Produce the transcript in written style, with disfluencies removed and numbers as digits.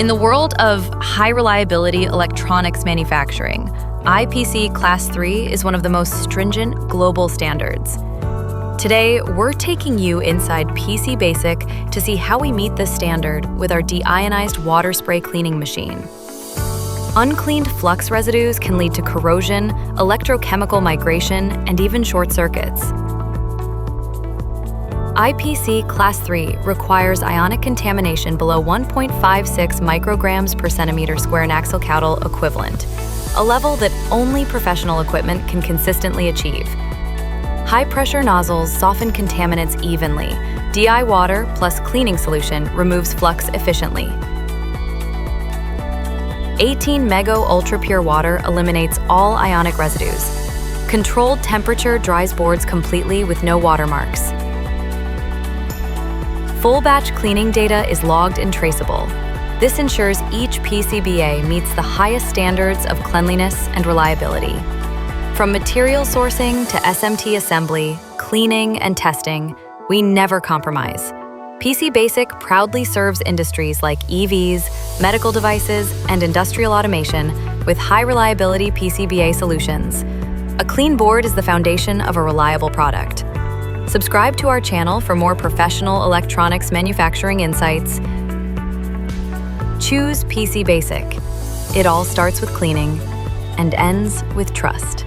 In the world of high-reliability electronics manufacturing, IPC Class 3 is one of the most stringent global standards. Today, we're taking you inside PCBasic to see how we meet this standard with our deionized water spray cleaning machine. Uncleaned flux residues can lead to corrosion, electrochemical migration, and even short circuits. IPC Class 3 requires ionic contamination below 1.56 micrograms per centimeter square Naxal-Cowdell equivalent, a level that only professional equipment can consistently achieve. High-pressure nozzles soften contaminants evenly. DI water plus cleaning solution removes flux efficiently. 18 Mego ultra-pure water eliminates all ionic residues. Controlled temperature dries boards completely with no watermarks. Full batch cleaning data is logged and traceable. This ensures each PCBA meets the highest standards of cleanliness and reliability. From material sourcing to SMT assembly, cleaning, and testing, we never compromise. PCBasic proudly serves industries like EVs, medical devices, and industrial automation with high-reliability PCBA solutions. A clean board is the foundation of a reliable product. Subscribe to our channel for more professional electronics manufacturing insights. Choose PCBasic. It all starts with cleaning and ends with trust.